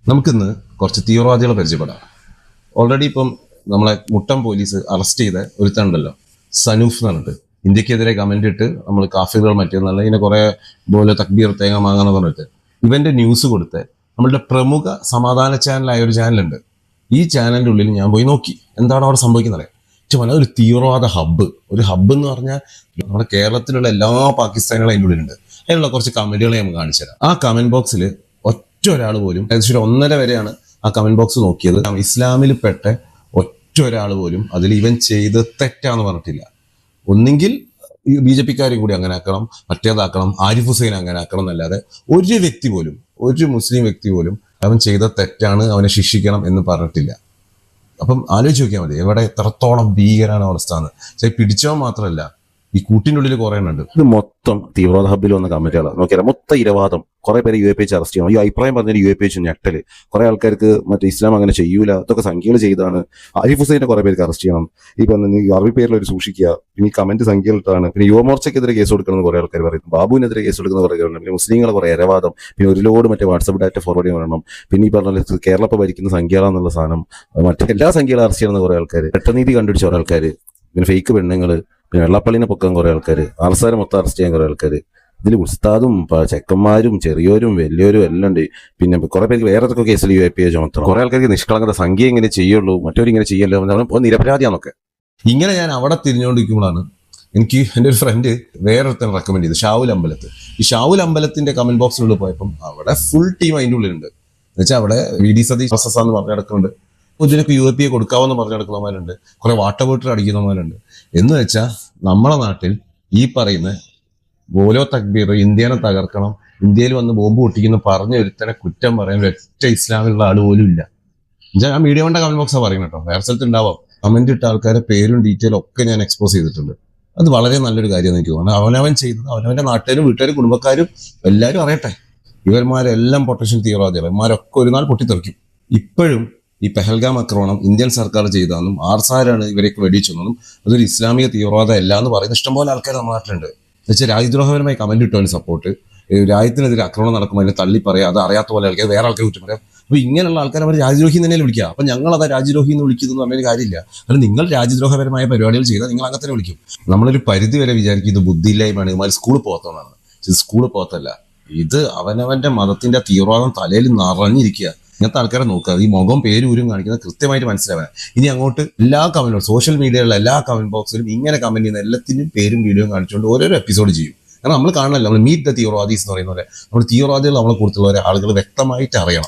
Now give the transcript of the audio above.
നമുക്കിന്ന് കുറച്ച് തീവ്രവാദികളെ പരിചയപ്പെടാം. ഓൾറെഡി ഇപ്പം നമ്മളെ മുട്ടം പോലീസ് അറസ്റ്റ് ചെയ്ത ഒരുത്തണ്ടല്ലോ, സനൂഫ് എന്ന് പറഞ്ഞിട്ട് ഇന്ത്യക്കെതിരെ കമന്റ് ഇട്ട് നമ്മൾ കാഫിറുകൾ മറ്റേന്നല്ല ഇങ്ങനെ കുറെ പോലെ തക്ബീർ തേങ്ങ മാങ്ങാന്ന് പറഞ്ഞിട്ട് ഇവന്റെ ന്യൂസ് കൊടുത്ത് നമ്മളുടെ പ്രമുഖ സമാധാന ചാനലായ ഒരു ചാനലുണ്ട്. ഈ ചാനലിന്റെ ഉള്ളിൽ ഞാൻ പോയി നോക്കി എന്താണ് അവിടെ സംഭവിക്കുന്നത്. ഒരു തീവ്രവാദ ഹബ്ബ്, ഒരു ഹബ്ബ് എന്ന് പറഞ്ഞാൽ നമ്മുടെ കേരളത്തിലുള്ള എല്ലാ പാകിസ്ഥാനികളും അതിൻ്റെ ഉള്ളിലുണ്ട്. അതിനുള്ള കുറച്ച് കമന്റുകളെ നമുക്ക് കാണിച്ചു തരാം. ആ കമന്റ് ബോക്സിൽ ഒറ്റ ഒരാൾ പോലും, ഏകദേശം 1.5 വരെയാണ് ആ കമന്റ് ബോക്സ് നോക്കിയത്, ഇസ്ലാമിൽ പെട്ട ഒറ്റ ഒരാൾ പോലും അതിൽ ഇവൻ ചെയ്ത് തെറ്റാന്ന് പറഞ്ഞിട്ടില്ല. ഒന്നെങ്കിൽ BJP-ക്കാരെയും കൂടി അങ്ങനെ ആക്കണം, മറ്റേതാക്കണം, ആരിഫ് ഹുസൈൻ അങ്ങനെ ആക്കണം എന്നല്ലാതെ ഒരു വ്യക്തി പോലും, ഒരു മുസ്ലിം വ്യക്തി പോലും അവൻ ചെയ്ത തെറ്റാണ്, അവനെ ശിക്ഷിക്കണം എന്ന് പറഞ്ഞിട്ടില്ല. അപ്പം ആലോചിച്ച് നോക്കിയാൽ മതി എവിടെ എത്രത്തോളം ഭീകരാണ് അവസ്ഥ എന്ന്. പിടിച്ചവൻ മാത്രമല്ല, ഈ കൂട്ടിൻ്റെ ഉള്ളിൽ കുറെ ഉണ്ട്. ഇത് മൊത്തം തീവ്രവാദ ഹബ്ബിൽ വന്ന കമ്മിറ്റികളാണ്. നോക്കിയാൽ മൊത്തം ഇരവാദം. കുറെ പേര് UAPH അറസ്റ്റ് ചെയ്യണം. ഈ അഭിപ്രായം പറഞ്ഞൊരു UAPH ഞെട്ടല്. കുറെ ആൾക്കാർക്ക് മറ്റേ ഇസ്ലാം അങ്ങനെ ചെയ്യൂല, ഇതൊക്കെ സംഖ്യകൾ ചെയ്താണ്. ആരിഫ് ഹുസൈനെ കുറെ പേർക്ക് അറസ്റ്റ് ചെയ്യണം. ഈ പറഞ്ഞ അറബി പേരിൽ ഒരു സൂക്ഷിക്കുക. പിന്നെ ഈ കമന്റ് സംഖ്യകളിട്ടാണ്. പിന്നെ യുവമോർച്ചയ്ക്കെതിരെ കേസ് കൊടുക്കണം കുറെ ആൾക്കാർ പറയുന്നു. ബാബുവിനെതിരെ കേസ് കൊടുക്കുന്ന കുറെ പേരുണ്ട്. പിന്നെ മുസ്ലിങ്ങളെ കുറെ ഇരവാദം. പിന്നെ ഒരു ലോഡ് മറ്റേ വാട്സപ്പ് ഡാറ്റ ഫോർവേഡ് ചെയ്യണം. പിന്നെ ഈ പറഞ്ഞ കേരള ഇപ്പൊ ഭരിക്കുന്ന സംഖ്യകളാന്നുള്ള സാധനം, മറ്റേ എല്ലാ സംഖ്യകളും അറസ്റ്റ് ചെയ്യണമെന്ന് കുറെ ആൾക്കാർ, പെട്ടനീതി കണ്ടുപിടിച്ച കുറെ ആൾക്കാർ, പിന്നെ ഫേക്ക് പെണ്ണുങ്ങള്, പിന്നെ വെള്ളപ്പള്ളിനെ പൊക്കാൻ കുറെ ആൾക്കാർ, ആർസാരെ മൊത്തം അറസ്റ്റ് ചെയ്യാൻ കുറെ ആൾക്കാർ. ഇതിൽ ഉസ്താദും ചെക്കന്മാരും ചെറിയോരും വലിയോരും എല്ലാം ഉണ്ട്. പിന്നെ കുറെ പേർക്ക് വേറെ ഏതൊക്കെ കേസിൽ UAPH ചുമത്തണം. കുറെ ആൾക്കാർക്ക് നിഷ്കളങ്കത, സംഖ്യ ഇങ്ങനെ ചെയ്യുള്ളൂ, മറ്റവരിങ്ങനെ ചെയ്യല്ലോ, നിരപരാധിയാന്നൊക്കെ. ഇങ്ങനെ ഞാൻ അവിടെ തിരിഞ്ഞുകൊണ്ടിരിക്കുമ്പോഴാണ് എനിക്ക് എൻ്റെ ഒരു ഫ്രണ്ട് വേറൊരുത്തൻ റെക്കമെൻഡ് ചെയ്തു, ഷാവുൽ അമ്പലത്ത്. ഈ ഷാവുൽ അമ്പലത്തിന്റെ കമന്റ് ബോക്സിനുള്ളിൽ പോയപ്പം അവിടെ ഫുൾ ടീം അതിൻ്റെ ഉള്ളിലുണ്ട്. എന്നുവെച്ചാൽ അവിടെ VD സതീഷ് എന്ന് പറഞ്ഞു നടക്കുന്നുണ്ട്, ഇതിനൊക്കെ UAPA കൊടുക്കാമെന്ന് പറഞ്ഞു നടക്കുന്നവന്മാരുണ്ട്, കുറെ വാട്ടർ ബോട്ടിൽ അടിക്കുന്നവന്മാരുണ്ട്. എന്ന് വെച്ചാൽ നമ്മളെ നാട്ടിൽ ഈ പറയുന്ന ബോലോ തക്ബീർ, ഇന്ത്യനെ തകർക്കണം, ഇന്ത്യയിൽ വന്ന് ബോംബ് പൊട്ടിക്കുന്നു പറഞ്ഞ ഒരുത്തനെ കുറ്റം പറയാൻ ഒറ്റ ഇസ്ലാമിലുള്ള ആൾ പോലും ഇല്ല. ഞാൻ മീഡിയ കമന്റ് ബോക്സാണ് പറയുന്നത് കേട്ടോ, വേറെ സ്ഥലത്ത് ഉണ്ടാവാം. കമന്റ് ഇട്ട ആൾക്കാരെ പേരും ഡീറ്റെയിലും ഒക്കെ ഞാൻ എക്സ്പോസ് ചെയ്തിട്ടുണ്ട്. അത് വളരെ നല്ലൊരു കാര്യമാണ് എനിക്ക് തോന്നുന്നത്. അവനവൻ ചെയ്തത് അവനവന്റെ നാട്ടുകാരും വീട്ടുകാരും കുടുംബക്കാരും എല്ലാവരും അറിയട്ടെ. ഇവന്മാരെല്ലാം പൊട്ടൻഷ്യൽ തീവ്രവാദികൾ, ഇവന്മാരൊക്കെ ഒരു നാൾ പൊട്ടിത്തെറിക്കും. ഇപ്പോഴും ഈ പെഹൽഗാം ആക്രമണം ഇന്ത്യൻ സർക്കാർ ചെയ്തതെന്നും ആർസാരാണ് ഇവരേക്ക് വെടിവെച്ചതെന്നും അതൊരു ഇസ്ലാമിക തീവ്രവാദം അല്ല എന്ന് പറയുന്ന ഇഷ്ടംപോലെ ആൾക്കാർ നമ്മുടെ നാട്ടിലുണ്ട്. എന്നുവെച്ചാൽ രാജ്യദ്രോഹപരമായി കമന്റ് ഇട്ടവന് സപ്പോർട്ട്, രാജ്യത്തിനെതിരെ ആക്രമണം നടക്കുമ്പോൾ അതിനെ തള്ളി പറയാം, അത് അറിയാത്ത പോലെ ആൾക്കാർ വേറെ ആൾക്കാർ കുറ്റം പറയാം. അപ്പൊ ഇങ്ങനെയുള്ള ആൾക്കാർ അവർ രാജ്യദ്രോഹി തന്നെ വിളിക്കുക. അപ്പൊ ഞങ്ങൾ അത് രാജ്യദ്രോഹി എന്ന് വിളിക്കുന്നു പറഞ്ഞൊരു കാര്യമില്ല. അത് നിങ്ങൾ രാജ്യദ്രോഹപരമായ പരിപാടികൾ ചെയ്താൽ നിങ്ങൾ അങ്ങനെ തന്നെ വിളിക്കും. നമ്മളൊരു പരിധി വരെ വിചാരിക്കും ഇത് ബുദ്ധിയില്ലായ്മയാണ്, ഇമാര് സ്കൂളിൽ പോകത്തോന്നാണ്. ഇത് സ്കൂളിൽ പോകത്തല്ല, ഇത് അവനവന്റെ മതത്തിന്റെ തീവ്രവാദം തലയിൽ നിറഞ്ഞിരിക്കുക. ഇങ്ങനത്തെ ആൾക്കാരെ നോക്കുക, ഈ മുഖം പേരും ഊരും കാണിക്കുന്നത് കൃത്യമായിട്ട് മനസ്സിലാവാൻ. ഇനി അങ്ങോട്ട് എല്ലാ കമന്റ് സോഷ്യൽ മീഡിയയിലുള്ള എല്ലാ കമന്റ് ബോക്സിലും ഇങ്ങനെ കമന്റ് ചെയ്യുന്ന എല്ലാത്തിനും പേരും വീഡിയോയും കാണിച്ചുകൊണ്ട് ഓരോരോ എപ്പിസോഡ് ചെയ്യും. കാരണം നമ്മൾ കാണണമല്ലോ, നമ്മൾ മീറ്റ് ദ തീവ്രവാദീസ് എന്ന് പറയുന്ന പോലെ നമ്മൾ തീവ്രവാദികൾ നമ്മളെ കൂടുതലുള്ള ആളുകൾ വ്യക്തമായിട്ട് അറിയണം.